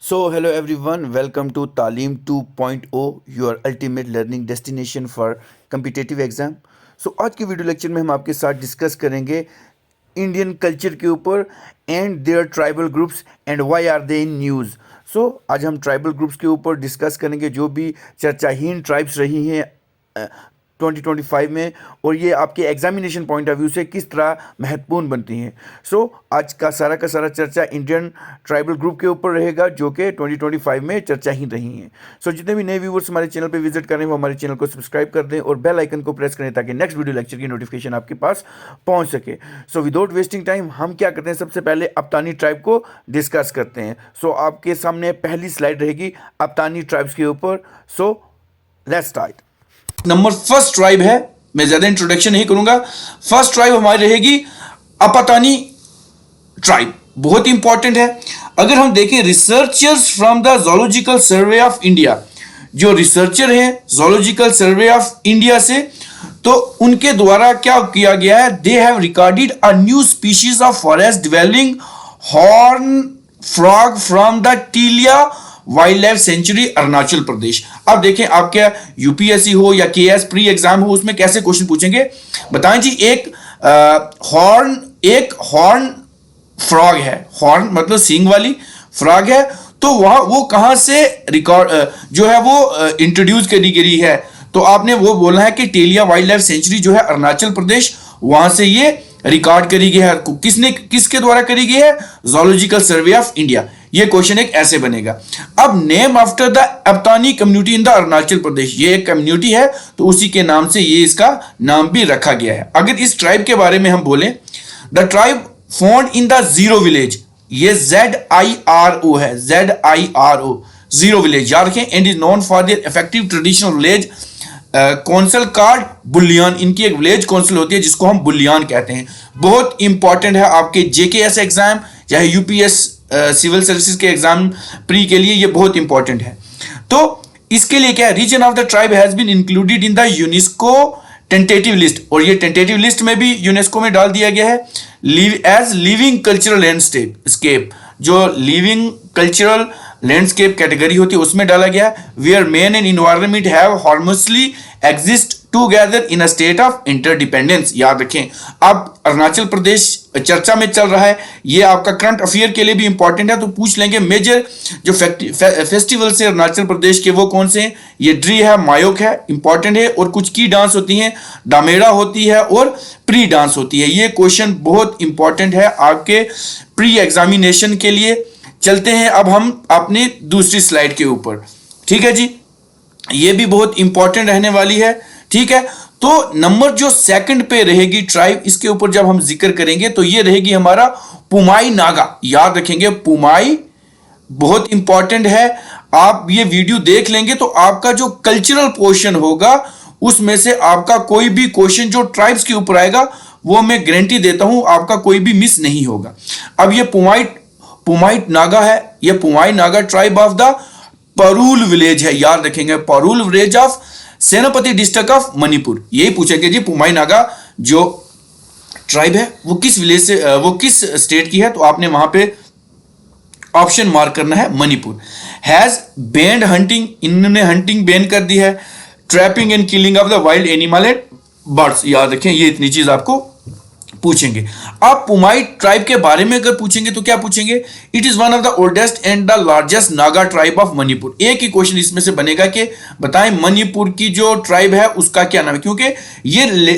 So, hello everyone, welcome to Talim 2.0, your ultimate learning destination for competitive exam. आज के video lecture में हम आपके साथ डिस्कस करेंगे इंडियन कल्चर के ऊपर and their tribal groups and why are they in news. आज हम ट्राइबल ग्रुप्स के ऊपर डिस्कस करेंगे जो भी चर्चाहीन ट्राइब्स रही हैं 2025 में, और ये आपके एग्जामिनेशन पॉइंट ऑफ व्यू से किस तरह महत्वपूर्ण बनती हैं। आज का सारा चर्चा इंडियन ट्राइबल ग्रुप के ऊपर रहेगा जो कि 2025 में चर्चाहीन रही हैं। जितने भी नए व्यूवर्स हमारे चैनल पे विजिट करें वो हमारे चैनल को सब्सक्राइब कर दें और बेल आइकन को प्रेस करें ताकि नेक्स्ट वीडियो लेक्चर की नोटिफिकेशन आपके पास पहुंच सके। विदाउट वेस्टिंग टाइम हम क्या करते हैं, सबसे पहले अब्तानी ट्राइब को डिस्कस करते हैं। आपके सामने पहली स्लाइड रहेगी अब्तानी ट्राइब्स के ऊपर। Let's start. Number first tribe है, मैं ज्यादा इंट्रोडक्शन नहीं करूंगा। फर्स्ट ट्राइब हमारी रहेगी अपातानी ट्राइब, बहुत इंपॉर्टेंट है। अगर हम देखें researchers from the zoological survey of India, जो रिसर्चर हैं ज़ूलॉजिकल सर्वे ऑफ इंडिया से, तो उनके द्वारा क्या किया गया है, they have recorded a new species of forest dwelling horn frog from the Talle wildlife sanctuary Arunachal Pradesh. अब देखें, आपके यूपीएससी हो या केएस प्री एग्जाम हो, उसमें कैसे क्वेश्चन पूछेंगे बताएं जी। एक हॉर्न फ्रॉग है, हॉर्न मतलब सींग वाली फ्रॉग है, तो वहां वो कहां से रिकॉर्ड जो है वो इंट्रोड्यूस करी गई है, तो आपने वो बोलना है कि टेलिया वाइल्ड लाइफ सेंचुरी जो है अरुणाचल प्रदेश, वहां से ये रिकॉर्ड करी गई है। किसके द्वारा करी गई है, ज़ूलॉजिकल सर्वे ऑफ इंडिया। ये क्वेश्चन एक ऐसे बनेगा। अब name after the Apatani community in the Arunachal Pradesh, ये एक कम्युनिटी है तो उसी के नाम से ये इसका नाम भी रखा गया है। अगर इस ट्राइब के बारे में हम बोलें, the tribe found in the Ziro village, ये ZIRO है, ZIRO जीरो विलेज, याद रखें, and is known for their effective traditional village council called Bulyang. इनकी एक विलेज कौंसिल होती है जिसको हम बुलियान कहते हैं। बहुत इंपॉर्टेंट है आपके JKS एग्जाम, चाहे यूपीएस सिविल सर्विसेज के एग्जाम प्री के लिए, ये बहुत इंपॉर्टेंट है। तो इसके लिए क्या है, reason of the tribe has been included in the UNESCO tentative list, और ये टेंटेटिव लिस्ट में भी यूनेस्को में डाल दिया गया है एज लिविंग कल्चरल लैंडस्केप, जो लिविंग कल्चरल लैंडस्केप कैटेगरी होती है उसमें डाला गया है। Where man and environment have harmoniously exist together in a state of interdependence. याद रखें, अब अरुणाचल प्रदेश चर्चा में चल रहा है, ये आपका करंट अफेयर के लिए भी इंपॉर्टेंट है, तो पूछ लेंगे मेजर जो फेस्टिवल से अरुणाचल प्रदेश के वो कौन से हैं। ये ड्री है, मायोक है, इंपॉर्टेंट है, और कुछ की डांस होती हैं, दामेड़ा होती है और प्री डांस होती है। ये क्वेश्चन बहुत इंपॉर्टेंट है आपके प्री एग्जामिनेशन के लिए। चलते हैं अब हम अपनी दूसरी स्लाइड के ऊपर, ठीक है जी, ये भी बहुत इंपॉर्टेंट रहने वाली है, ठीक है। तो नंबर जो सेकंड पे रहेगी ट्राइब, इसके ऊपर जब हम जिक्र करेंगे तो ये रहेगी हमारा पुमाई नागा। याद रखेंगे, पुमाई बहुत इंपॉर्टेंट है। आप ये वीडियो देख लेंगे तो आपका जो कल्चरल पोर्शन होगा उसमें से आपका कोई भी क्वेश्चन जो ट्राइब्स के ऊपर आएगा वो मैं गारंटी देता हूं आपका कोई भी मिस नहीं होगा। अब ये पुमाइट नागा है, ये Poumai Naga tribe of the Purul village है। याद रखेंगे, Purul village of Senapati district of Manipur. यही पूछेंगे जी, पुमाई नागा जो ट्राइब है वो किस विलेज से, वो किस स्टेट की है, तो आपने वहां पे ऑप्शन मार्क करना है मणिपुर। हैज बैंड हंटिंग, इन्होंने हंटिंग बैन कर दी है। Trapping and killing of the wild animal and birds, याद रखें, ये इतनी चीज आपको पूछेंगे। आप पुमाई ट्राइब के बारे में अगर पूछेंगे तो क्या पूछेंगे, it is one of the oldest and the largest Naga tribe of Manipur. एक ही क्वेश्चन इसमें से बनेगा कि बताएं मणिपुर की जो ट्राइब है उसका क्या नाम है, क्योंकि ये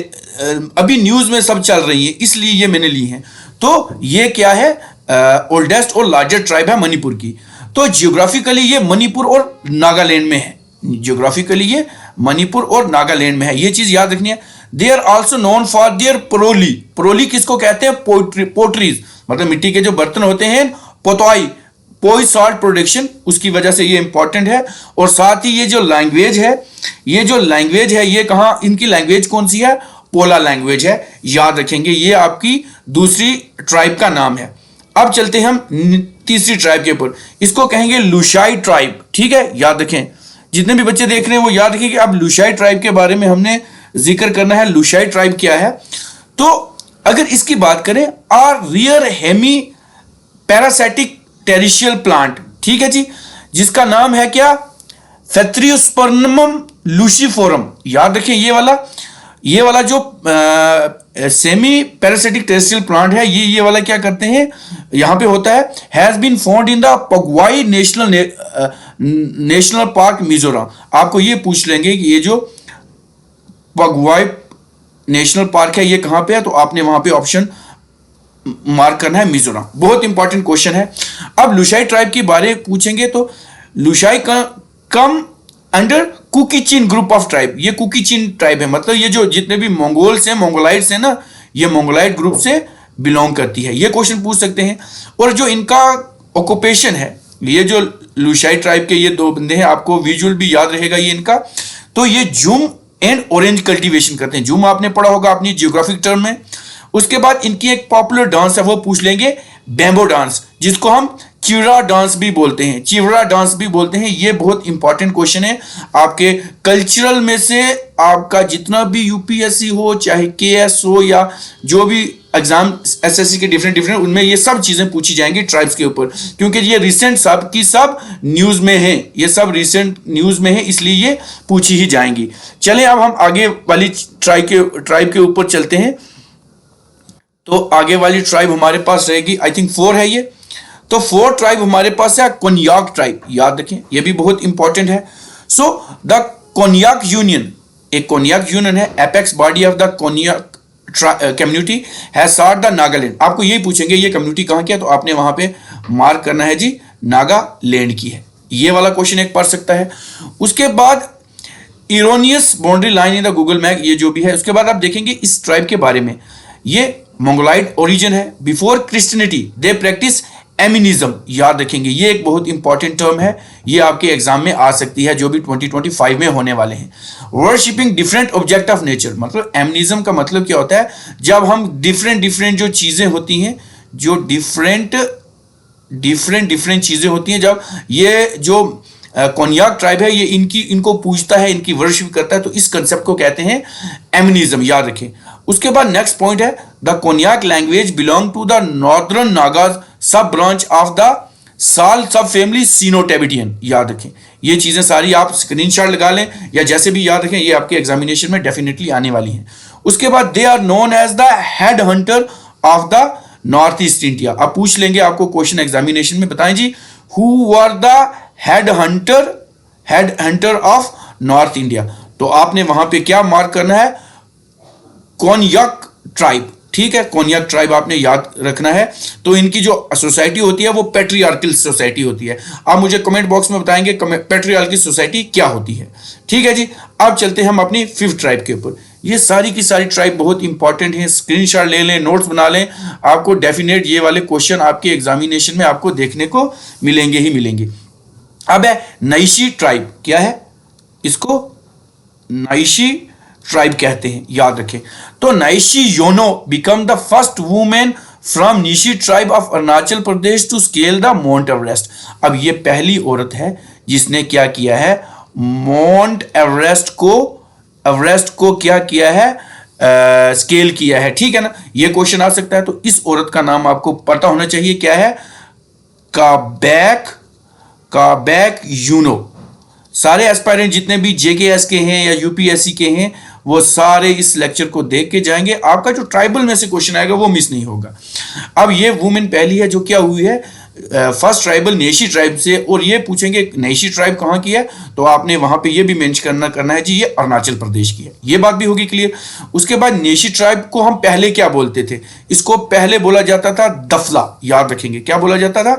अभी न्यूज में सब चल रही है इसलिए ये मैंने ली है। तो ये क्या है, ओल्डेस्ट और लार्जेस्ट ट्राइब है मणिपुर की। तो जियोग्राफिकली ये मणिपुर और नागालैंड में है, जियोग्राफिकली ये मणिपुर और नागालैंड में है, ये चीज याद रखनी है। They are also known for their प्रोली, प्रोली किसको कहते हैं, पोट्रीज, मतलब मिट्टी के जो बर्तन होते हैं, पोतवाई, पोई सॉल्ट प्रोडक्शन, उसकी वजह से ये इंपॉर्टेंट है। और साथ ही ये जो लैंग्वेज है, ये कहां, इनकी लैंग्वेज कौन सी है, पोला लैंग्वेज है। याद रखेंगे, ये आपकी दूसरी ट्राइब का नाम है। अब चलते हैं हम तीसरी ट्राइब के ऊपर, इसको कहेंगे लुशाई ट्राइब, ठीक है। याद रखें, जितने भी बच्चे देख रहे हैं वो याद रखें कि अब लुशाई ट्राइब के बारे में हमने जिक्र करना है। लुशाई ट्राइब क्या है, तो अगर इसकी बात करें, are rare hemiparasitic terrestrial plant, ठीक है जी, जिसका नाम है क्या, फेथ्रियोस्पर्मम लूसीफोरम। याद रखें ये वाला जो सेमी पैरासिटिक टेरेस्ट्रियल प्लांट है, ये वाला क्या करते हैं, यहां पे होता है, has been found in the Phawngpui national park Mizoram. आपको ये पूछ लेंगे कि ये जो पगवाई नेशनल पार्क है ये कहां पे है, तो आपने वहां पे ऑप्शन मार्क करना है मिजोरम। बहुत इंपॉर्टेंट क्वेश्चन है। अब लुशाई ट्राइब के बारे में पूछेंगे तो Lushai come under Kukichin group of tribe. ये कुकीचिन ट्राइब है, मतलब ये जो जितने भी मंगोल्स हैं, मंगोलाइट्स हैं ना, ये मंगोलाइट ग्रुप से बिलोंग करती है। ये क्वेश्चन पूछ सकते हैं। और जो इनका ऑक्यूपेशन है, ये जो लुशाई ट्राइब के ये दो बंदे हैं, आपको विजुअल भी याद रहेगा ये इनका, तो ये जूम एंड ऑरेंज कल्टीवेशन करते हैं। जूम आपने पढ़ा होगा अपनी जियोग्राफिक टर्म में। उसके बाद इनकी एक पॉपुलर डांस है, वो पूछ लेंगे बैम्बो डांस, जिसको हम चिवरा डांस भी बोलते हैं, चिवरा डांस भी बोलते हैं। ये बहुत इंपॉर्टेंट क्वेश्चन है आपके कल्चरल में से। आपका जितना भी यूपीएससी हो, चाहे केएस हो, या जो भी एग्जाम एसएससी के डिफरेंट उनमें ये सब चीजें पूछी जाएंगी ट्राइब्स के ऊपर, क्योंकि ये रिसेंट सब की सब न्यूज में है, ये सब रिसेंट न्यूज में है, इसलिए ये पूछी ही जाएंगी। चलें अब हम आगे वाली ट्राइब के ऊपर चलते हैं। तो आगे वाली ट्राइब हमारे पास रहेगी, आई थिंक 4 है ये। तो 4 ट्राइब हमारे पास है कोन्याक ट्राइब। याद रखें, ये भी बहुत इंपॉर्टेंट है। सो द कोन्याक यूनियन, एक कोन्याक यूनियन है, apex body of the Konyak community has sort the Nagaland. आपको यही पूछेंगे ये कम्युनिटी कहां की है, तो आपने वहां पे मार्क करना है जी नागालैंड की है। ये वाला क्वेश्चन एक पढ़ सकता है। उसके बाद erroneous boundary line in the Google map, ये जो भी है। उसके बाद आप देखेंगे इस ट्राइब के बारे में, ये मंगोलाइट ओरिजिन है। Before Christianity they practice एमिनिज्म। याद रखेंगे, ये एक बहुत इंपॉर्टेंट टर्म है, ये आपके एग्जाम में आ सकती है, जो भी 2025 में होने वाले हैं। Worshipping different object of nature, मतलब एमिनिज्म का मतलब क्या होता है, जब हम डिफरेंट जो चीजें होती हैं, जो डिफरेंट चीजें होती हैं, जब ये जो कोन्याक ट्राइब है ये इनको पूजता है, इनकी वर्शिप करता है, तो इस कंसेप्ट को कहते हैं एमिनिज्म। याद रखें। उसके बाद नेक्स्ट पॉइंट है the Konyak language belong to the northern Nagas sub branch of the साल सब फैमिली सीनो-टिबेटियन। याद रखें, ये चीजें सारी आप स्क्रीनशॉट लगा लें या जैसे भी याद रखें, ये आपके एग्जामिनेशन में डेफिनेटली आने वाली हैं। उसके बाद they are known as the head hunter of the north east India. अब पूछ लेंगे आपको क्वेश्चन एग्जामिनेशन में, बताएं जी who were the head hunter of north India. तो आपने वहां पे क्या मार्क करना है, कोन्याक ट्राइब। ठीक है, कोन्याक ट्राइब आपने याद रखना है। तो इनकी जो सोसाइटी होती है वो पैट्रियार्कल सोसाइटी होती है। आप मुझे कमेंट बॉक्स में बताएंगे पैट्रियार्कल सोसाइटी क्या होती है। ठीक है जी, अब चलते हैं हम अपनी 5th ट्राइब के ऊपर। ये सारी की सारी ट्राइब बहुत इंपॉर्टेंट है, स्क्रीनशॉट ले लें, नोट्स बना लें, आपको डेफिनेट ये वाले क्वेश्चन आपके एग्जामिनेशन में आपको देखने को मिलेंगे ही मिलेंगे। अब है नाइशी ट्राइब। क्या है, इसको नाइशी ट्राइब कहते हैं, याद रखें। तो Naishi Yono become the first women from Nyishi tribe of Arunachal Pradesh to scale the mount Everest. अब ये पहली औरत है जिसने क्या किया है, माउंट एवरेस्ट को क्या किया है, स्केल किया है। ठीक है ना, ये क्वेश्चन आ सकता है। तो इस औरत का नाम आपको पता होना चाहिए, क्या है, काबैक यूनो। सारे एस्पायरेंट जितने भी जेकेएस के हैं या यूपीएससी के हैं, वो सारे इस लेक्चर को देख के जाएंगे। आपका जो ट्राइबल में से क्वेश्चन आएगा वो मिस नहीं होगा। अब ये वुमेन पहली है जो क्या हुई है, फर्स्ट ट्राइबल नेशी ट्राइब से। और ये पूछेंगे नेशी ट्राइब कहाँ की है, तो आपने वहां पे ये भी मेंशन करना है जी, ये अरुणाचल प्रदेश की है। ये बात भी होगी क्लियर। उसके बाद नेशी ट्राइब को हम पहले क्या बोलते थे, इसको पहले बोला जाता था दफला। याद रखेंगे, क्या बोला जाता था,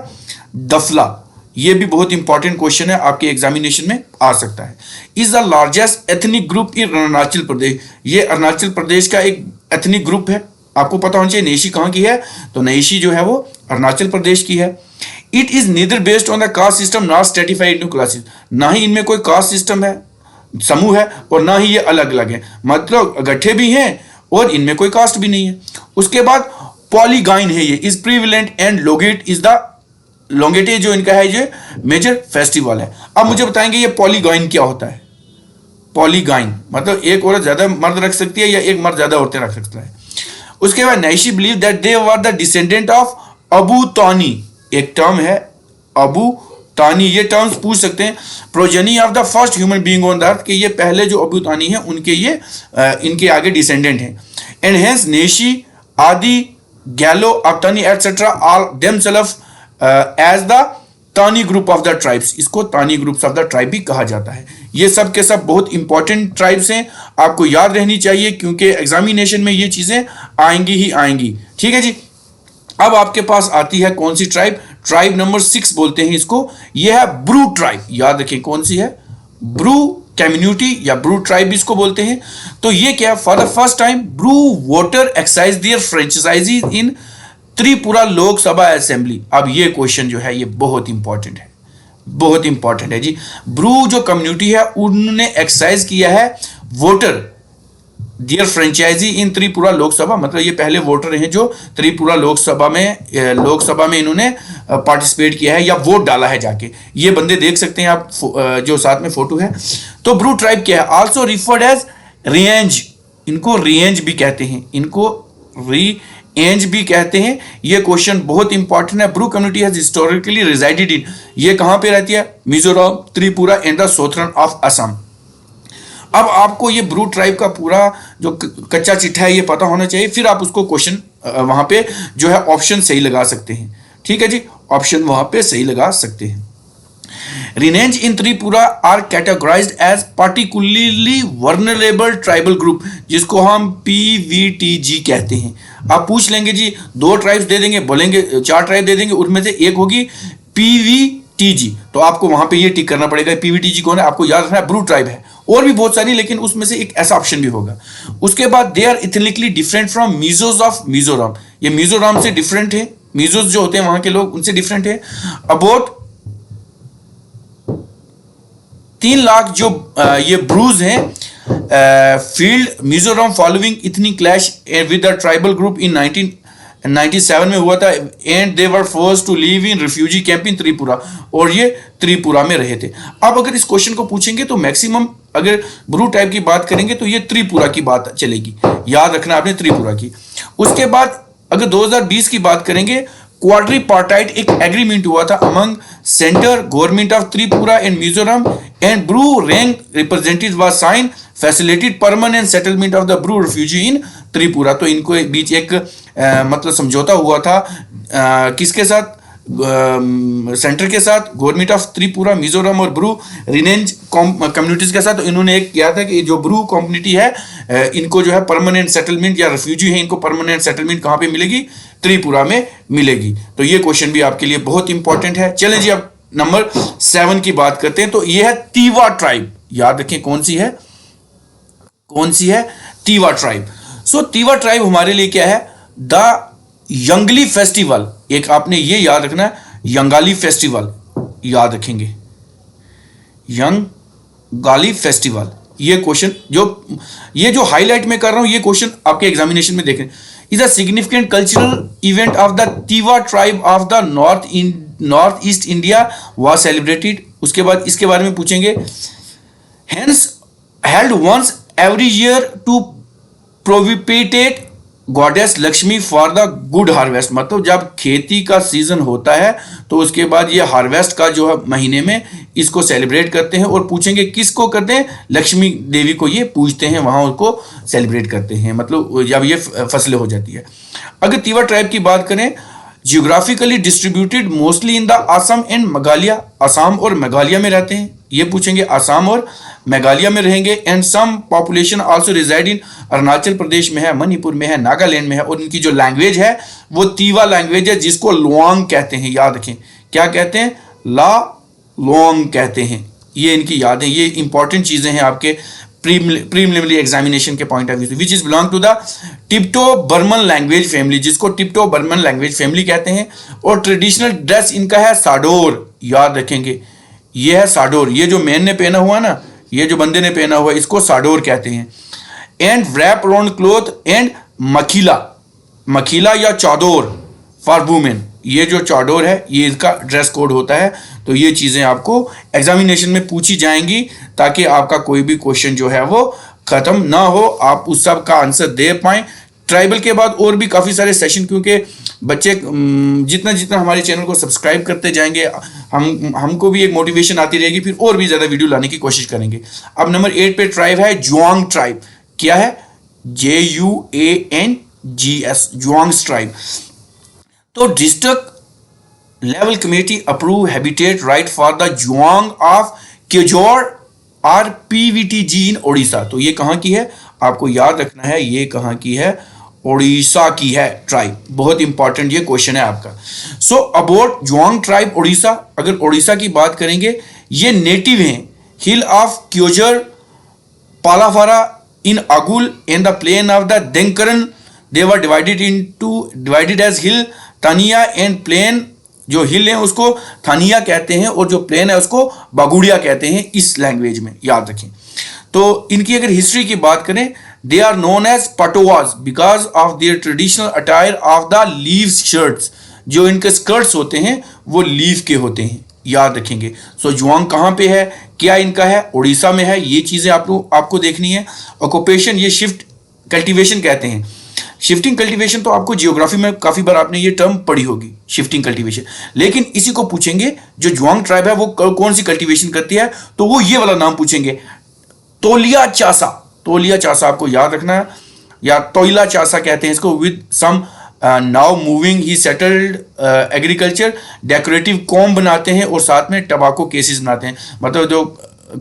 दफला। ये भी बहुत इंपॉर्टेंट क्वेश्चन है, आपके एग्जामिनेशन में आ सकता है। Is the largest ethnic group in Arunachal Pradesh. ये अरुणाचल प्रदेश का एक एथनिक ग्रुप है, आपको पता होना चाहिए। नेशी कहाँ की है, तो नेशी जो है वो अरुणाचल प्रदेश की है। It is neither based on the caste system not stratified into classes. ना ही इनमें कोई कास्ट सिस्टम है, समूह है, और ना ही ये अलग अलग है, मतलब गट्ठे भी हैं और इनमें कोई कास्ट भी नहीं है। उसके बाद पॉलीगाइन है, ये इज प्रीविलेंट एंड लोगेट इज द लोंगेटे जो इनका है ये मेजर फेस्टिवल है। अब मुझे बताएंगे ये पॉलीगाइन क्या होता है। पॉलीगाइन मतलब एक औरत ज्यादा मर्द रख सकती है या एक मर्द ज्यादा औरतें रख सकता है। उसके बाद Nyishi believe that they were the descendant of Abu Tani. एक टर्म है अबू तानी, ये टर्म्स पूछ सकते हैं। Progeny of the first human being on the earth, कि ये पहले जो अबूतानी है उनके ये इनके आगे डिसेंडेंट हैं। And hence Nyishi, Adi, Galo, Apatani etcetera all themselves as the Tani group of the tribes. इसको Tani groups of the tribe भी कहा जाता है। ये सब के सब बहुत इंपॉर्टेंट ट्राइब्स हैं, आपको याद रहनी चाहिए, क्योंकि एग्जामिनेशन में ये चीजें आएंगी ही आएंगी। ठीक है जी। अब आपके पास आती है कौन सी ट्राइब? ट्राइब नंबर 6 बोलते हैं इसको। यह है ब्रू ट्राइब। याद रखें कौन सी है? ब्रू कम्युनिटी या ब्रू ट्राइब इसको बोलते हैं। तो ये क्या? For the first time Bru voter exercise their franchise in Tripura Lok Sabha assembly. अब ये क्वेश्चन जो है ये बहुत इंपॉर्टेंट है, बहुत इंपॉर्टेंट है जी। ब्रू जो कम्युनिटी है उन्होंने एक्सरसाइज किया है voter dear franchise in Tripura Lok Sabha, मतलब ये पहले वोटर हैं जो त्रिपुरा लोकसभा में इन्होंने पार्टिसिपेट किया है या वोट डाला है जाके। ये बंदे देख सकते हैं आप, जो साथ में फोटो है। तो ब्रू ट्राइब क्या है? आल्सो रिफर्ड एज रिएंज, इनको रिएंज भी कहते हैं, इनको रिएंज भी कहते हैं। ये क्वेश्चन बहुत इंपॉर्टेंट है। Bru community has historically resided in, ये कहां पे रहती है? Mizoram, Tripura and the southern of Assam. अब आपको ये ब्रू ट्राइब का पूरा जो कच्चा चिट्ठा है ये पता होना चाहिए, फिर आप उसको क्वेश्चन वहां पे जो है ऑप्शन सही लगा सकते हैं। ठीक है जी, ऑप्शन वहां पे सही लगा सकते हैं। Reangs in Tripura are categorized as particularly vulnerable tribal group, जिसको हम पीवीटीजी कहते हैं। आप पूछ लेंगे जी, 2 ट्राइब्स दे देंगे, बोलेंगे 4 ट्राइब दे देंगे, उनमें से एक होगी पीवीटीजी, तो आपको वहां पे ये टिक करना पड़ेगा। पीवीटीजी कौन है? आपको याद रखना है, ब्रू ट्राइब है। और भी बहुत सारी, लेकिन उसमें से एक ऐसा ऑप्शन भी होगा। उसके बाद they are ethnically different from Mizos of Mizoram, ये मिजोरम से डिफरेंट है, मिजोज जो होते हैं वहां के लोग उनसे डिफरेंट है। अबाउट 3 लाख जो ये ब्रूज हैं fled Mizoram following ethnic clash with the tribal group in 1997 में हुआ था। And they were forced to live in refugee camp in Tripura, और ये त्रिपुरा में रहे थे। अब अगर इस क्वेश्चन को पूछेंगे तो मैक्सिमम अगर ब्रू टाइप की बात करेंगे तो ये त्रिपुरा की बात चलेगी, याद रखना आपने, त्रिपुरा की। उसके बाद अगर 2020 की बात करेंगे, क्वाड्रीपार्टाइट एक एग्रीमेंट हुआ था among centre government of Tripura and Mizoram and Bru Reang representative was sign facilitated permanent settlement of the Bru refugee in Tripura. तो इनको बीच एक मतलब समझौता हुआ था किसके साथ? सेंटर के साथ, गवर्नमेंट ऑफ त्रिपुरा, मिजोरम और ब्रू रिनेंज कम्युनिटीज के साथ। तो इन्होंने एक किया था कि जो ब्रू कम्युनिटी है इनको जो है परमानेंट सेटलमेंट या रिफ्यूजी है इनको परमानेंट सेटलमेंट कहां पे मिलेगी? त्रिपुरा में मिलेगी। तो ये क्वेश्चन भी आपके लिए बहुत इंपॉर्टेंट है। चलें जी, अब नंबर 7 की बात करते हैं। तो ये है तीवा ट्राइब। याद रखें कौन सी है? कौन सी है? तीवा ट्राइब। सो तीवा ट्राइब हमारे लिए क्या है? द यंगली फेस्टिवल, एक आपने ये याद रखना है, यंगाली फेस्टिवल याद रखेंगे, यंगाली फेस्टिवल। ये क्वेश्चन जो हाईलाइट में कर रहा हूं, ये क्वेश्चन आपके एग्जामिनेशन में देखें। Is a significant cultural event of the Tiwa tribe of the north east India was celebrated. उसके बाद इसके बारे में पूछेंगे। Hence held once every year to propitiated goddess Lakshmi for the good harvest, मतलब जब खेती का सीजन होता है तो उसके बाद ये हार्वेस्ट का जो है महीने में इसको सेलिब्रेट करते हैं। और पूछेंगे किसको करते हैं? लक्ष्मी देवी को ये पूजते हैं, वहां उसको सेलिब्रेट करते हैं, मतलब जब ये फसलें हो जाती है। अगर तीवा ट्राइब की बात करें, geographically distributed mostly in the Assam and Meghalaya, Assam और मेघालय में रहते हैं। ये पूछेंगे, असम और मेघालय में रहेंगे। And some population also reside in, Arunachal Pradesh में है, मणिपुर में है, नागालैंड में है। और इनकी जो लैंग्वेज है वो तीवा लैंग्वेज है, जिसको लोंग कहते हैं। याद रखें, क्या कहते हैं? ला लोंग कहते हैं। ये इनकी यादें, ये इंपॉर्टेंट चीजें हैं आपके प्रीलिमिनरी एग्जामिनेशन के पॉइंट ऑफ व्यू से। Which is belong to the Tibeto Burman language family, जिसको टिप्टो बर्मन लैंग्वेज फैमिली कहते हैं। और ट्रेडिशनल ड्रेस इनका है साडोर। याद रखेंगे, ये है साडोर। ये जो मैन ने पहना हुआ ना, ये जो बंदे ने पहना हुआ, इसको साडोर कहते हैं। And wrap around cloth and mekhela, mekhela या चादोर फॉर वुमेन, ये जो चादोर है ये इसका ड्रेस कोड होता है। तो ये चीजें आपको एग्जामिनेशन में पूछी जाएंगी ताकि आपका कोई भी क्वेश्चन जो है वो खत्म ना हो, आप उस सब का आंसर दे पाएं। ट्राइबल के बाद और भी काफी सारे सेशन, क्योंकि बच्चे जितना जितना हमारे चैनल को सब्सक्राइब करते जाएंगे हमको भी एक मोटिवेशन आती रहेगी, फिर और भी ज़्यादा वीडियो लाने की कोशिश करेंगे। अब नंबर 8 पे ट्राइब है जुआंग ट्राइब। क्या है? JUANGS, Juang tribe. तो district level committee approve habitat right for the Juang of Keonjhar और PVTG इन ओडिशा। तो ये कहाँ की है? आपको याद रखना है, ये कहाँ की है? ओडिशा की है ट्राइब। बहुत इंपॉर्टेंट ये क्वेश्चन है आपका। So about Juang tribe Odisha, अगर ओडिशा की बात करेंगे, ये नेटिव हैं hill of Keonjhar, Pallahara in Angul in the plain of the Dhenkanal. They were divided as hill Thaniya and plain. जो हिल है उसको थानिया कहते हैं और जो प्लेन है उसको बागुड़िया कहते हैं इस लैंग्वेज में, याद रखें। तो इनकी अगर हिस्ट्री की बात करें, they are known as Pattuas because of their traditional attire of the leaves shirts. जो इनके स्कर्ट्स होते हैं वो लीव के होते हैं, याद रखेंगे। सो जुआंग कहाँ पे है? क्या इनका है? उड़ीसा में है। ये चीज़ें आपको देखनी है। ऑक्यूपेशन, ये शिफ्ट कल्टीवेशन कहते हैं। शिफ्टिंग कल्टीवेशन तो आपको जियोग्राफी में काफ़ी बार आपने ये टर्म पढ़ी होगी, शिफ्टिंग कल्टीवेशन। लेकिन इसी को पूछेंगे जो जुआंग ट्राइब है वो कौन सी कल्टीवेशन करती है, तो वो ये वाला नाम पूछेंगे, तोलिया चासा। तोलिया चासा आपको याद रखना है, या तोइला चासा कहते हैं इसको। With some now moving he settled agriculture, decorative comb बनाते हैं और साथ में टबाको केसेस बनाते हैं। मतलब जो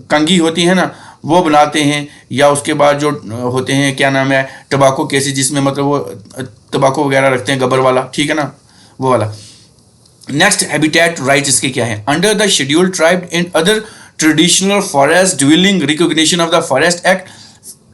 कंगी होती है ना वो बनाते हैं, या उसके बाद जो होते हैं क्या नाम है, टबाको केसेस, जिसमें मतलब वो टबाको वगैरह रखते हैं, गबर वाला, ठीक है ना, वो वाला। नेक्स्ट हैबिटेट राइट इसके क्या है? Under the schedule tribe and other traditional forest dwelling recognition of the forest act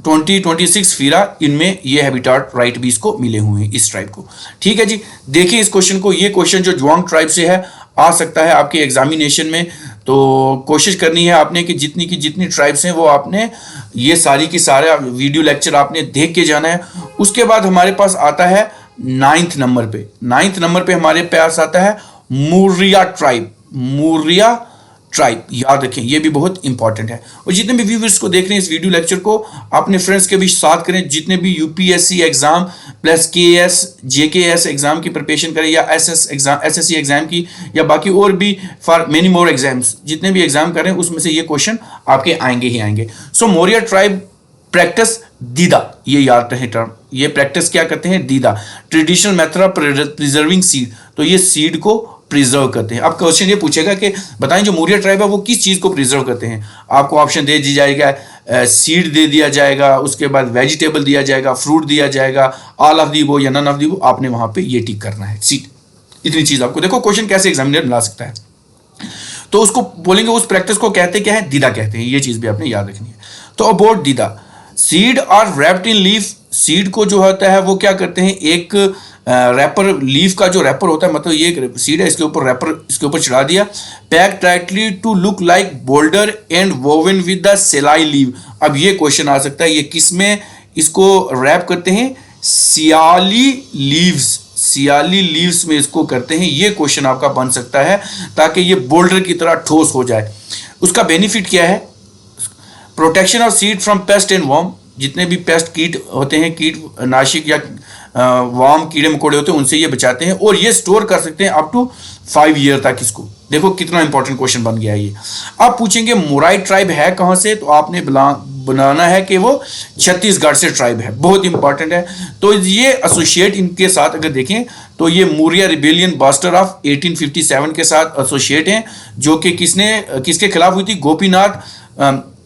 2026 FERA, इनमें ये हैबिटेट राइट भी इसको मिले हुए हैं, इस ट्राइब को। ठीक है जी, देखिए इस क्वेश्चन को। ये क्वेश्चन जो जुआंग ट्राइब से है आ सकता है आपके एग्जामिनेशन में। तो कोशिश करनी है आपने कि जितनी ट्राइब्स हैं वो आपने ये सारी की सारा वीडियो लेक्चर आपने देख के जाना है। उसके बाद हमारे पास आता है 9th नंबर पे। 9th नंबर पे हमारे पास आता है मुर्रिया ट्राइब। मुर्रिया ट्राइब, याद रखें, ये भी बहुत इंपॉर्टेंट है। और जितने भी व्यूअर्स को देख रहे हैं इस वीडियो लेक्चर को, अपने फ्रेंड्स के भी साथ करें। जितने भी UPSC exam plus KS JKS exam की प्रिपरेशन करें, या SSC एग्जाम की, या बाकी और भी फॉर मेनी मोर एग्जाम्स, जितने भी एग्जाम करें उसमें से ये क्वेश्चन आपके आएंगे ही आएंगे। सो मोरिया ट्राइब प्रैक्टिस दीदा, ये याद रहे टर्म। ये प्रैक्टिस क्या करते हैं? दीदा, traditional method of preserving seed. तो ये सीड को प्रिजर्व करते हैं। अब क्वेश्चन ये पूछेगा कि बताएं जो मोरिया ट्राइब है वो किस चीज़ को प्रिजर्व करते हैं। आपको ऑप्शन दे दी जाएगा, सीड दे दिया जाएगा, उसके बाद वेजिटेबल दिया जाएगा, फ्रूट दिया जाएगा, ऑल ऑफ दी वो या नन ऑफ दी वो। आपने वहां पे ये टिक करना है, सीड। इतनी चीज़ आपको, देखो क्वेश्चन कैसे एग्जामिनर मिला सकता है। तो उसको बोलेंगे, उस प्रैक्टिस को कहते क्या है? दीदा कहते हैं। ये चीज़ भी आपने याद रखनी है। तो अबाउट दीदा, seed are wrapped in leaf. Seed को जो होता है वो क्या करते हैं, एक रैपर, लीफ का जो रैपर होता है, मतलब ये सीड है, इसके ऊपर रैपर इसके ऊपर चढ़ा दिया। Pack tightly to look like boulder and woven with the siali leave. अब ये क्वेश्चन आ सकता है, ये किस में इसको रैप करते हैं? सियाली लीव्स। सियाली लीव्स में इसको करते हैं। ये क्वेश्चन आपका बन सकता है ताकि ये बोल्डर की तरह ठोस हो जाए। उसका बेनिफिट क्या है? Protection of seed from paste and worm. जितने भी पेस्ट कीट होते हैं, कीट नाशिक या वार्म कीड़े मकोड़े होते हैं, उनसे ये बचाते हैं। और ये स्टोर कर सकते हैं अप टू 5 ईयर तक इसको। देखो कितना इंपॉर्टेंट क्वेश्चन बन गया है ये। अब पूछेंगे मोराई ट्राइब है कहाँ से, तो आपने बनाना है कि वो छत्तीसगढ़ से ट्राइब है। बहुत इंपॉर्टेंट है। तो ये एसोसिएट इनके साथ अगर देखें तो ये मोरिया रिबेलियन बास्टर ऑफ 1857 के साथ एसोसिएट हैं, जो कि किसके खिलाफ हुई थी? गोपीनाथ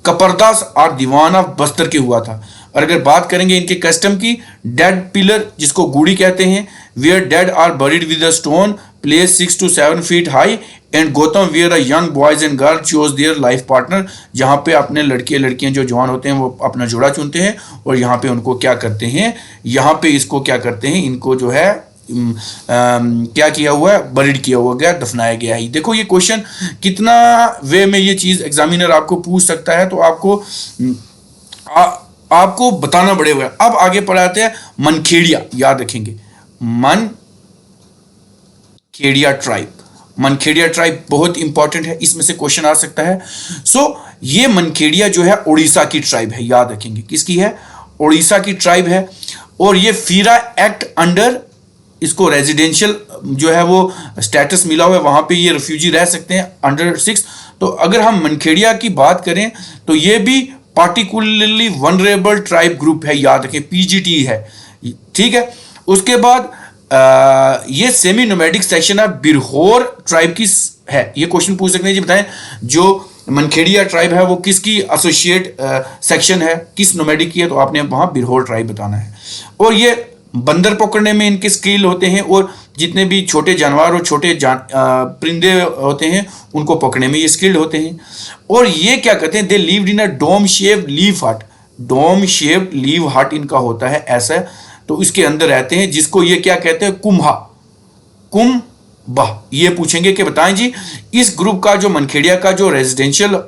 कपरदास और दीवान ऑफ बस्तर के हुआ था। और अगर बात करेंगे इनके कस्टम की, डेड पिलर जिसको गुड़ी कहते हैं, where dead are buried with a stone place 6 to 7 feet high, and गौतम where a young boys and girl choose their life partner. जहाँ पे अपने लड़के लड़कियां जो जवान होते हैं वो अपना जोड़ा चुनते हैं, और यहाँ पे उनको क्या करते हैं, यहाँ पे इसको क्या करते हैं, इनको जो है क्या किया हुआ है? बरीड किया हुआ गया, दफनाया गया है। देखो ये क्वेश्चन कितना वे में ये चीज़ एग्जामिनर आपको पूछ सकता है, तो आपको बताना बड़े हुए। अब आगे पढ़ाते हैं मनखेड़िया, याद रखेंगे, मनखेड़िया ट्राइब। मनखेड़िया ट्राइब बहुत इंपॉर्टेंट है, इसमें से क्वेश्चन आ सकता है। सो ये मनखेड़िया जो है उड़ीसा की ट्राइब है, याद रखेंगे। किसकी है? उड़ीसा की ट्राइब है। और ये फीरा एक्ट अंडर इसको रेजिडेंशियल जो है वो स्टेटस मिला हुआ है, वहाँ पे ये रिफ्यूजी रह सकते हैं अंडर 6। तो अगर हम मनखेड़िया की बात करें तो ये भी पार्टिकुलरली वनरेबल ट्राइब ग्रुप है, याद रखें, पीजीटी है, ठीक है। उसके बाद ये सेमी नोमैडिक सेक्शन है, बिरहोर ट्राइब की है। ये क्वेश्चन पूछ सकते हैं जी, बताएं जो मनखेड़िया ट्राइब है वो किसकी एसोसिएट सेक्शन है, किस नोमैडिक की है, तो आपने वहाँ बिरहोर ट्राइब बताना है। और ये बंदर पकड़ने में इनके स्किल होते हैं, और जितने भी छोटे जानवर और छोटे परिंदे होते हैं उनको पकड़ने में ये स्किल्ड होते हैं। और ये क्या कहते हैं, they lived in a dome shaped leaf hut. Dome shaped leave हट इनका होता है ऐसा, तो इसके अंदर रहते हैं, जिसको ये क्या कहते हैं, कुम्हा, कुम्बा। ये पूछेंगे कि बताएं जी इस ग्रुप का जो मनखेड़िया का जो रेजिडेंशियल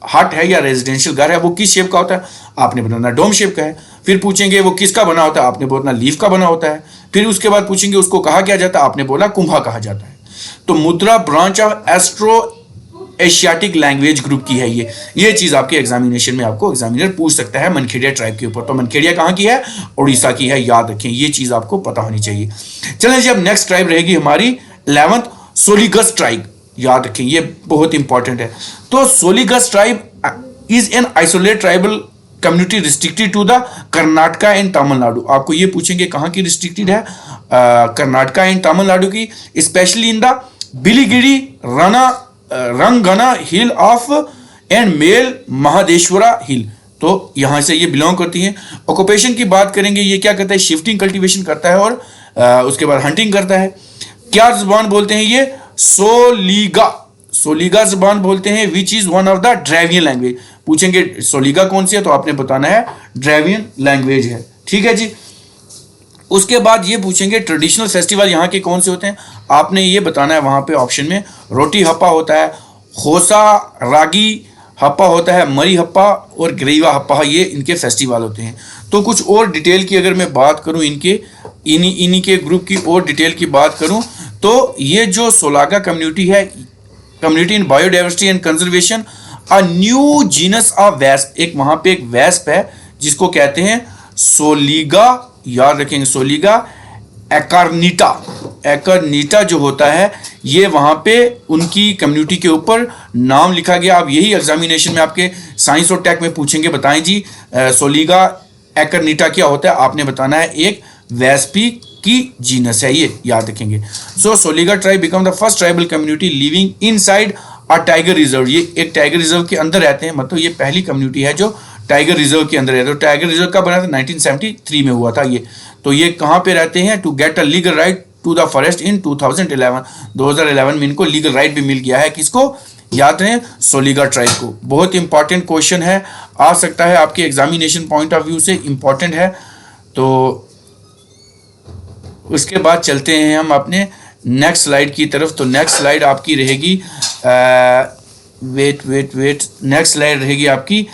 हट है या रेजिडेंशियल घर है वो किस शेप का होता है, आपने बताना डोम शेप का है। फिर पूछेंगे वो किसका बना होता है, आपने बोलना लीफ का बना होता है। फिर उसके बाद पूछेंगे उसको कहा क्या जाता है, आपने बोला कुम्भा कहा जाता है। तो मुद्रा branch of astro Asiatic language group की है ये चीज आपके एग्जामिनेशन में आपको एग्जामिनर पूछ सकता है मनखेड़िया ट्राइब के ऊपर। तो मनखेड़िया कहाँ की है, उड़ीसा की है, याद रखें, ये चीज आपको पता होनी चाहिए। चलें जी, अब नेक्स्ट ट्राइब रहेगी हमारी 11th सोलिगस ट्राइब, याद रखें ये बहुत इंपॉर्टेंट है। तो Soligas tribe is an isolated tribal community restricted to the Karnataka and Tamil Nadu. आपको ये पूछेंगे कहाँ की रिस्ट्रिक्टेड है, कर्नाटका एंड तमिलनाडु की, specially in the Biligiri Rangana hill of and Male Mahadeshwara hill. तो यहां से ये बिलोंग करती हैं। ऑक्यूपेशन की बात करेंगे, ये क्या करता है, शिफ्टिंग कल्टीवेशन करता है और उसके बाद हंटिंग करता है। क्या जुबान बोलते हैं ये, सोलिगा जुबान बोलते हैं, which is one of the Dravidian language. पूछेंगे सोलिगा कौन सी है, तो आपने बताना है ड्रावियन लैंग्वेज है, ठीक है जी। उसके बाद ये पूछेंगे ट्रेडिशनल फेस्टिवल यहाँ के कौन से होते हैं, आपने ये बताना है वहाँ पे ऑप्शन में। रोटी हप्पा होता है, होसा रागी हप्पा होता है, मरी हप्पा और ग्रेवा हप्पा, ये इनके फेस्टिवल होते हैं। तो कुछ और डिटेल की अगर मैं बात करूँ इनके इन्हीं के ग्रुप की और डिटेल की बात करूँ, तो ये जो सोलागा कम्युनिटी है, community in biodiversity and conservation, a new genus of wasp, एक वहाँ पे एक वेस्प है जिसको कहते हैं सोलिगा, याद रखेंगे सोलिगा एकर्निटा। एकर्निटा जो होता है ये वहाँ पे उनकी कम्युनिटी के ऊपर नाम लिखा गया। अब यही एग्जामिनेशन में आपके साइंस और टेक में पूछेंगे, बताएं जी सोलिगा एकर्निटा क्या होता है, आपने बताना है एक वेस्पी की जीनस है, ये याद रखेंगे। So Soliga tribe become the first tribal community living inside a tiger reserve. ये एक टाइगर रिजर्व के अंदर रहते हैं, मतलब ये पहली कम्युनिटी है जो टाइगर रिजर्व के अंदर रहते हैं। टाइगर रिजर्व कब बना था, 1973 में हुआ था ये। तो ये कहाँ पे रहते हैं, to get a legal right to the forest in 2011 में इनको लीगल राइट भी मिल गया है। किसको, याद रहे, सोलिगा ट्राइब को। बहुत इंपॉर्टेंट क्वेश्चन है, आ सकता है आपके एग्जामिनेशन पॉइंट ऑफ व्यू से इंपॉर्टेंट है। तो उसके बाद चलते हैं हम अपने नेक्स्ट स्लाइड की तरफ। तो नेक्स्ट स्लाइड आपकी रहेगी वेट नेक्स्ट स्लाइड रहेगी आपकी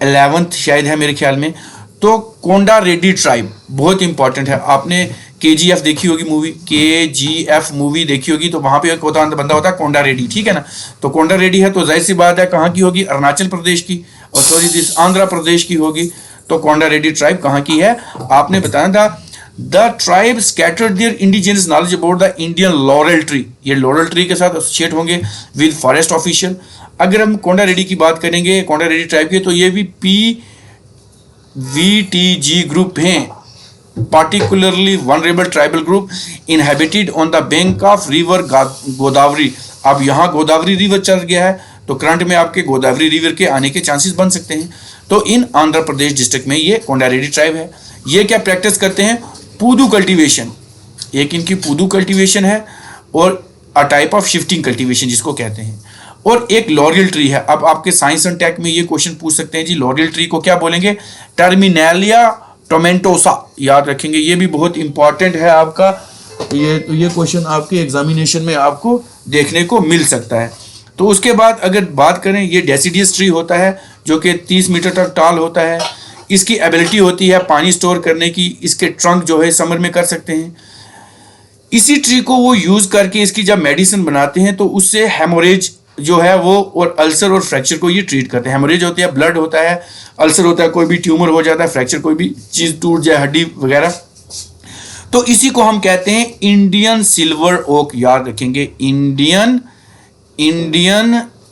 11th शायद है मेरे ख्याल में। तो कोंडा रेड्डी ट्राइब बहुत इंपॉर्टेंट है। आपने KGF देखी होगी मूवी, KGF मूवी देखी होगी, तो वहां पे एक बंदा होता है कोंडा रेड्डी, ठीक है ना। तो कोंडा रेड्डी है तो जाहिर सी बात है कहाँ की होगी, अरुणाचल प्रदेश की, और सॉरी आंध्र प्रदेश की होगी। तो कोंडा रेड्डी ट्राइब कहाँ की है, आपने बताना था। The tribe scattered their indigenous knowledge about the Indian laurel tree. ये लॉरेल ट्री के साथ एसोसिएट होंगे विद फॉरेस्ट ऑफिशियल। अगर हम कोंडा रेड्डी की बात करेंगे, कोंडा रेड्डी ट्राइब की, तो ये भी PVTG ग्रुप हैं, particularly vulnerable tribal group inhabited on the bank of river Godavari. अब यहाँ गोदावरी रिवर चल गया है तो करंट में आपके गोदावरी रिवर के आने के चांसेस बन सकते हैं। तो इन आंध्र प्रदेश डिस्ट्रिक्ट में ये कोंडा रेड्डी ट्राइब है। ये क्या प्रैक्टिस करते हैं, पूदू कल्टीवेशन, एक इनकी पूदू कल्टीवेशन है, और a type of shifting cultivation जिसको कहते हैं, और एक लॉरियल ट्री है। अब आपके साइंस एंड टेक में ये क्वेश्चन पूछ सकते हैं जी, लॉरियल ट्री को क्या बोलेंगे, टर्मिनेलिया टोमेंटोसा, याद रखेंगे, ये भी बहुत इंपॉर्टेंट है आपका। ये क्वेश्चन आपके एग्जामिनेशन में आपको देखने को मिल सकता है। तो उसके बाद अगर बात करें, ये डेसिडियस ट्री होता है जो कि 30 मीटर तक टाल होता है। इसकी एबिलिटी होती है पानी स्टोर करने की, इसके ट्रंक जो है समर में कर सकते हैं। इसी ट्री को वो यूज करके इसकी जब मेडिसिन बनाते हैं तो उससे हेमोरेज जो है वो, और अल्सर और फ्रैक्चर को ये ट्रीट करते हैं। हेमोरेज होती है, ब्लड होता है, अल्सर होता है, कोई भी ट्यूमर हो जाता है, फ्रैक्चर कोई भी चीज़ टूट जाए, हड्डी वगैरह, तो इसी को हम कहते हैं इंडियन सिल्वर ओक, याद रखेंगे, इंडियन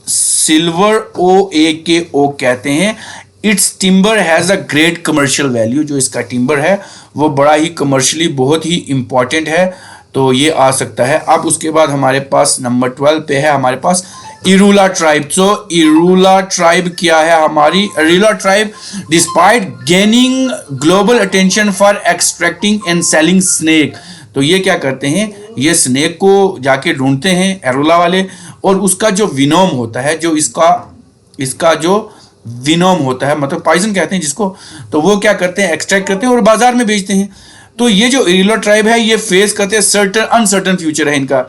सिल्वर ओक कहते हैं। It's timber has a great commercial value, जो इसका टिम्बर है वो बड़ा ही कमर्शियली बहुत ही इंपॉर्टेंट है, तो ये आ सकता है। अब उसके बाद हमारे पास नंबर 12 पे है हमारे पास इरूला ट्राइब। तो इरूला ट्राइब क्या है हमारी? Irula tribe despite gaining global attention for extracting and selling snake, तो ये क्या करते हैं, ये स्नेक को जाके ढूंढते हैं एरोला वाले, और उसका जो विनोम होता है, जो इसका जो विनोम होता है, मतलब पॉइजन कहते हैं जिसको, तो वो क्या करते हैं, एक्सट्रैक्ट करते हैं और बाजार में बेचते हैं। तो ये जो इरूला ट्राइब है ये फेस करते हैं सर्टन अनसर्टन फ्यूचर है इनका,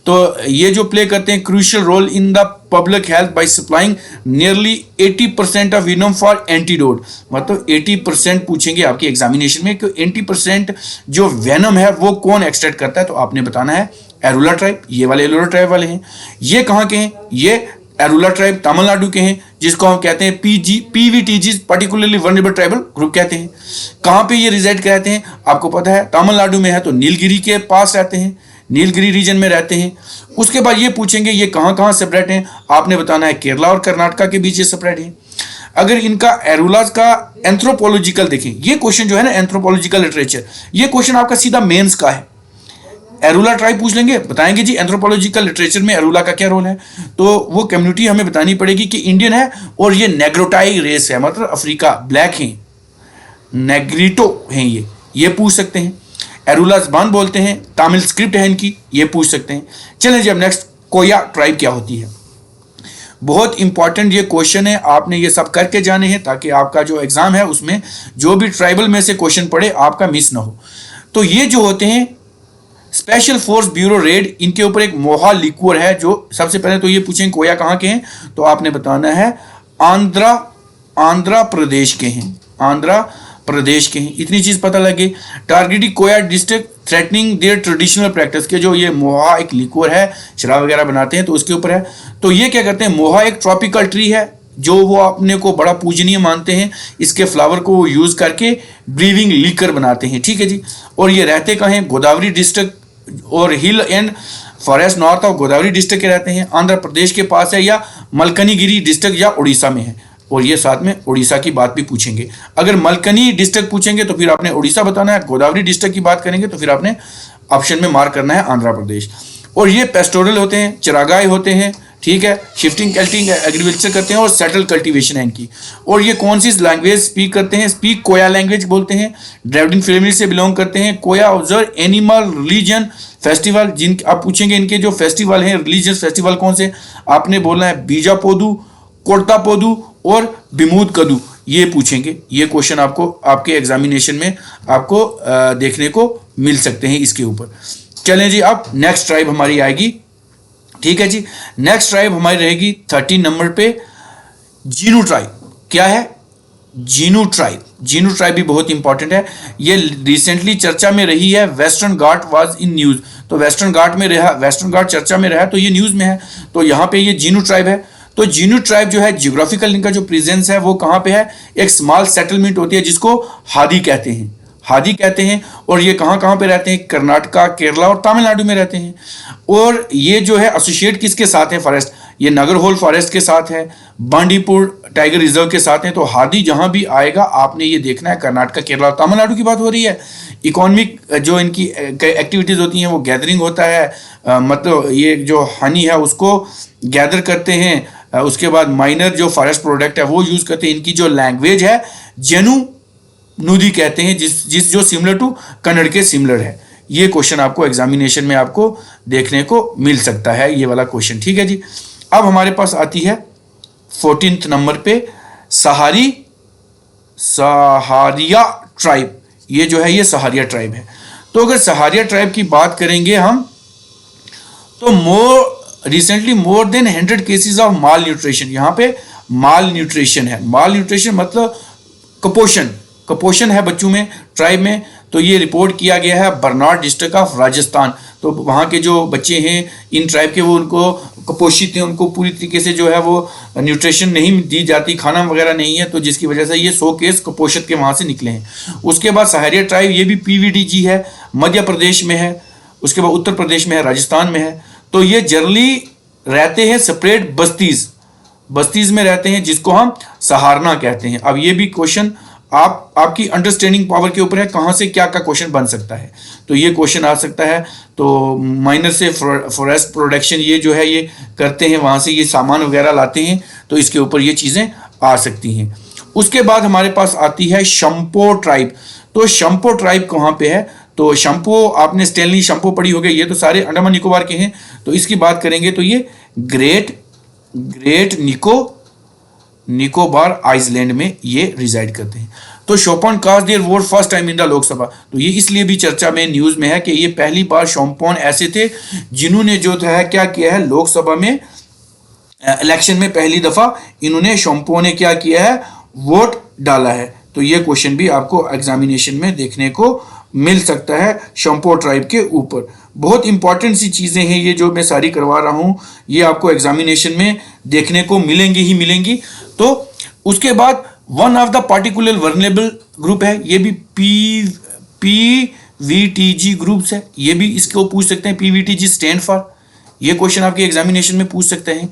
तो ये जो प्ले करते हैं crucial role in the public health by supplying nearly 80% of venom for antidote, मतलब 80% पूछेंगे आपके एग्जामिनेशन में कि 80% जो वेनम है वो कौन एक्सट्रैक्ट करता है, तो आपने बताना है एरूला ट्राइब, ये वाले एरूला ट्राइब वाले हैं। ये कहाँ के हैं? ये एरूला ट्राइब तमिलनाडु के हैं, जिसको हम कहते हैं PVTG, particularly vulnerable tribal group कहते हैं। कहाँ पे ये रिजाइड कहते हैं आपको पता है, तमिलनाडु में है, तो नीलगिरी के पास रहते हैं, नीलगिरी रीजन में रहते हैं। उसके बाद ये पूछेंगे ये कहाँ कहाँ सेपरेट हैं, आपने बताना है केरला और कर्नाटका के बीच ये सेपरेट है। अगर इनका एरूलाज का एंथ्रोपोलॉजिकल देखें, ये क्वेश्चन जो है ना एंथ्रोपोलॉजिकल लिटरेचर, ये क्वेश्चन आपका सीधा मेंस का है। एरूला ट्राइब पूछ लेंगे, बताएंगे जी एंथ्रोपोलॉजिकल लिटरेचर में एरूला का क्या रोल है, तो वो कम्युनिटी हमें बतानी पड़ेगी कि इंडियन है और ये नेग्रोटाई रेस है, मतलब अफ्रीका ब्लैक हैं, नेग्रिटो हैं ये पूछ सकते हैं। एरूला ज़बान बोलते हैं, तमिल स्क्रिप्ट है इनकी, ये पूछ सकते हैं। चलें जी अब नेक्स्ट, कोया ट्राइब क्या होती है? बहुत इंपॉर्टेंट ये क्वेश्चन है, आपने ये सब करके जाने हैं ताकि आपका जो एग्जाम है उसमें जो भी ट्राइबल में से क्वेश्चन पड़े आपका मिस ना हो। तो ये जो होते हैं स्पेशल फोर्स ब्यूरो रेड, इनके ऊपर एक मोहा लिक्वर है, जो सबसे पहले तो ये पूछेंगे कोया कहाँ के हैं, तो आपने बताना है आंध्रा प्रदेश के हैं, आंध्रा प्रदेश के हैं, इतनी चीज पता लगे। Targeting Koya district threatening there traditional practice के, जो ये मोहा एक लिक्वर है, शराब वगैरह बनाते हैं, तो उसके ऊपर है। तो ये क्या करते हैं, मोहा एक ट्रॉपिकल ट्री है जो वो अपने को बड़ा पूजनीय मानते हैं, इसके फ्लावर को यूज करके ब्रीविंग लीकर बनाते हैं, ठीक है जी। और ये रहते कहाँ हैं, गोदावरी डिस्ट्रिक्ट और hill and forest north of Godavari district के रहते हैं, आंध्र प्रदेश के पास है, या मलकनीगिरी डिस्ट्रिक्ट या उड़ीसा में है। और ये साथ में उड़ीसा की बात भी पूछेंगे, अगर मलकनी डिस्ट्रिक्ट पूछेंगे तो फिर आपने उड़ीसा बताना है, गोदावरी डिस्ट्रिक्ट की बात करेंगे तो फिर आपने ऑप्शन में मार्क करना है आंध्र प्रदेश। और ये पेस्टोरल होते हैं, चरागाय होते हैं, ठीक है, शिफ्टिंग कल्टिंग एग्रीकल्चर करते हैं और सेटल कल्टीवेशन है इनकी। और ये कौन सी लैंग्वेज स्पीक करते हैं, स्पीक कोया लैंग्वेज बोलते हैं, ड्राविडियन फैमिली से बिलोंग करते हैं। कोया ऑब्जर्व एनिमल रिलीजन फेस्टिवल, जिन आप पूछेंगे इनके जो फेस्टिवल हैं रिलीजियस फेस्टिवल कौन से, आपने बोलना है बीजा पोदू, कोर्ता पोदू और बिमूद कदू, ये पूछेंगे। ये क्वेश्चन आपको आपके एग्जामिनेशन में आपको देखने को मिल सकते हैं इसके ऊपर। चलें जी अब नेक्स्ट ट्राइब हमारी आएगी, ठीक है जी। नेक्स्ट ट्राइब हमारी रहेगी 13 नंबर पे, जीनू ट्राइब। क्या है, जीनू ट्राइब। जीनू ट्राइब भी बहुत इंपॉर्टेंट है, ये रिसेंटली चर्चा में रही है। Western Ghat was in news, तो वेस्टर्न घाट में रहा, वेस्टर्न घाट चर्चा में रहा, तो ये न्यूज में है। तो यहाँ पे ये जीनू ट्राइब है। तो जीनू ट्राइब जो है जियोग्राफिकल इनका जो प्रेजेंस है वो कहाँ पे है, एक स्मॉल सेटलमेंट होती है जिसको हादी कहते हैं, हादी कहते हैं। और ये कहाँ कहाँ पे रहते हैं, कर्नाटका, केरला और तमिलनाडु में रहते हैं। और ये जो है एसोसिएट किसके साथ है, फॉरेस्ट, ये नगरहोल फॉरेस्ट के साथ है, बांडीपुर टाइगर रिजर्व के साथ है। तो हादी जहाँ भी आएगा आपने ये देखना है, कर्नाटका, केरला और तमिलनाडु की बात हो रही है। इकोनॉमिक जो इनकी एक्टिविटीज़ होती हैं वो गैदरिंग होता है, मतलब ये जो हनी है उसको गैदर करते हैं, उसके बाद माइनर जो फॉरेस्ट प्रोडक्ट है वो यूज़ करते हैं। इनकी जो लैंग्वेज है जेनू नूदी कहते हैं, जिस जो सिमिलर टू कन्नड़ के सिमिलर है। ये क्वेश्चन आपको एग्जामिनेशन में आपको देखने को मिल सकता है, ये वाला क्वेश्चन, ठीक है जी। अब हमारे पास आती है 14th नंबर पे सहारिया ट्राइब। ये जो है ये सहारिया ट्राइब है। तो अगर सहारिया ट्राइब की बात करेंगे हम, तो recently more than 100 cases of mall nutrition, यहाँ पे माल न्यूट्रिशन है। माल न्यूट्रिशन मतलब कुपोषण है बच्चों में, ट्राइब में। तो ये रिपोर्ट किया गया है बरनाड डिस्ट्रिक्ट ऑफ राजस्थान। तो वहाँ के जो बच्चे हैं इन ट्राइब के, वो उनको कुपोषित हैं, उनको पूरी तरीके से जो है वो न्यूट्रिशन नहीं दी जाती, खाना वगैरह नहीं है, तो जिसकी वजह से ये 100 केस कुपोषित के वहाँ से निकले हैं। उसके बाद सहारिया ट्राइब, ये भी पीवीडीजी है, मध्य प्रदेश में है, उसके बाद उत्तर प्रदेश में है, राजस्थान में है। तो ये जनरली रहते हैं सेपरेट बस्तीज में रहते हैं, जिसको हम सहारना कहते हैं। अब ये भी क्वेश्चन आपकी अंडरस्टैंडिंग पावर के ऊपर है, कहाँ से क्या का क्वेश्चन बन सकता है। तो ये क्वेश्चन आ सकता है। तो माइनर से फॉरेस्ट प्रोडक्शन ये जो है ये करते हैं, वहाँ से ये सामान वगैरह लाते हैं, तो इसके ऊपर ये चीज़ें आ सकती हैं। उसके बाद हमारे पास आती है शंपो ट्राइब। तो शंपो ट्राइब कहाँ पे है? तो शंपो, आपने स्टेनली शंपो पढ़ी होगी, ये तो सारे अंडमान निकोबार के हैं। तो इसकी बात करेंगे तो ये ग्रेट निकोबार आइसलैंड में ये रिजाइड करते हैं। तो Shompen cast their vote first time in the Lok Sabha. तो ये इसलिए भी चर्चा में न्यूज में है कि ये पहली बार शोम्पोन ऐसे थे जिन्होंने जो है क्या किया है, लोकसभा में इलेक्शन में पहली दफा इन्होंने शोम्पो ने क्या किया है, वोट डाला है। तो ये क्वेश्चन भी आपको एग्जामिनेशन में देखने को मिल सकता है शोम्पो ट्राइब के ऊपर। बहुत इंपॉर्टेंट सी चीज़ें हैं ये जो मैं सारी करवा रहा हूँ, ये आपको एग्जामिनेशन में देखने को मिलेंगी। तो उसके बाद one of the particular vulnerable group है, ये भी पीवीटीजी ग्रुप्स है, ये भी इसको पूछ सकते हैं। पीवीटीजी स्टैंड फॉर, ये क्वेश्चन आपके एग्जामिनेशन में पूछ सकते हैं।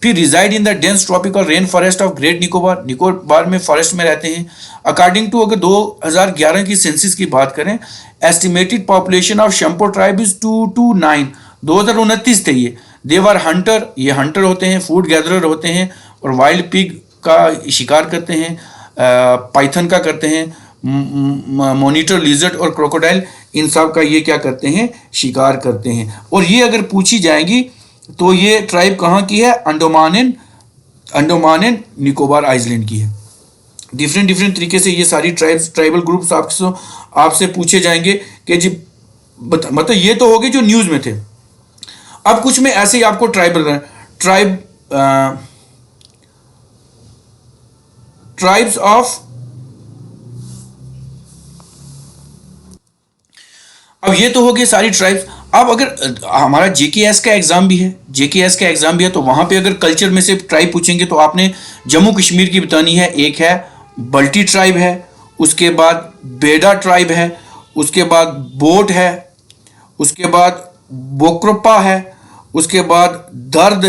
फिर reside in the dense tropical rain forest of great Nicobar में फॉरेस्ट में रहते हैं। अकॉर्डिंग टू, अगर 2011 की सेंसस की बात करें, estimated population of Shompen tribe is 229। 2029 थे ये। देवर हंटर, ये हंटर होते हैं, फूड गैदरर होते हैं, और वाइल्ड पिग का शिकार करते हैं, पाइथन का करते हैं, मॉनिटर लिजर्ड और क्रोकोडाइल, इन सब का ये क्या करते हैं, शिकार करते हैं। और ये अगर पूछी जाएगी तो ये ट्राइब कहाँ की है, अंडमान एंड निकोबार आइसलैंड की है। डिफरेंट तरीके से ये सारी ट्राइबल ग्रुप्स आपसे पूछे जाएंगे कि जी मतलब ये तो हो गए जो न्यूज़ में थे। अब कुछ में ऐसे ही आपको ट्राइब्स ऑफ, अब ये तो हो गए सारी ट्राइब्स। अब अगर हमारा जेकेएस का एग्जाम भी है, तो वहां पे अगर कल्चर में से ट्राइब पूछेंगे तो आपने जम्मू कश्मीर की बतानी है। एक है बल्टी ट्राइब है, उसके बाद बेडा ट्राइब है, उसके बाद बोट है, उसके बाद बोक्रोपा है, उसके बाद दर्द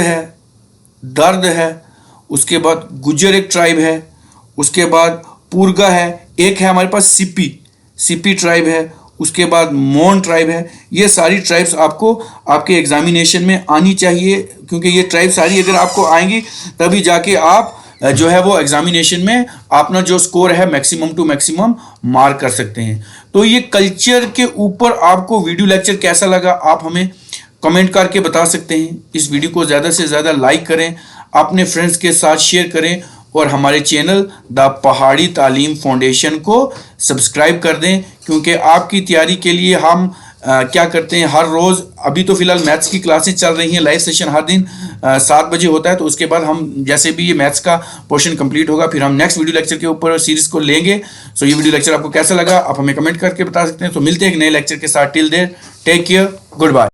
है, उसके बाद गुज्जर एक ट्राइब है, उसके बाद पुरगा है, एक है हमारे पास सिपी ट्राइब है, उसके बाद मोन ट्राइब है। ये सारी ट्राइब्स आपको आपके एग्जामिनेशन में आनी चाहिए, क्योंकि ये ट्राइब सारी अगर आपको आएंगी तभी जाके आप जो है वो एग्जामिनेशन में अपना जो स्कोर है मैक्सिमम टू मैक्सिमम मार्क कर सकते हैं। तो ये कल्चर के ऊपर आपको वीडियो लेक्चर कैसा लगा, आप हमें कमेंट करके बता सकते हैं। इस वीडियो को ज़्यादा से ज़्यादा लाइक करें, अपने फ्रेंड्स के साथ शेयर करें, और हमारे चैनल द पहाड़ी तालीम फाउंडेशन को सब्सक्राइब कर दें, क्योंकि आपकी तैयारी के लिए हम क्या करते हैं, हर रोज़, अभी तो फिलहाल मैथ्स की क्लासेस चल रही हैं, लाइव सेशन हर दिन 7 बजे होता है। तो उसके बाद हम जैसे भी ये मैथ्स का पोर्शन कंप्लीट होगा, फिर हम नेक्स्ट वीडियो लेक्चर के ऊपर सीरीज़ को लेंगे। सो ये वीडियो लेक्चर आपको कैसा लगा आप हमें कमेंट करके बता सकते हैं। तो मिलते हैं एक नए लेक्चर के साथ। Till there take care, good bye.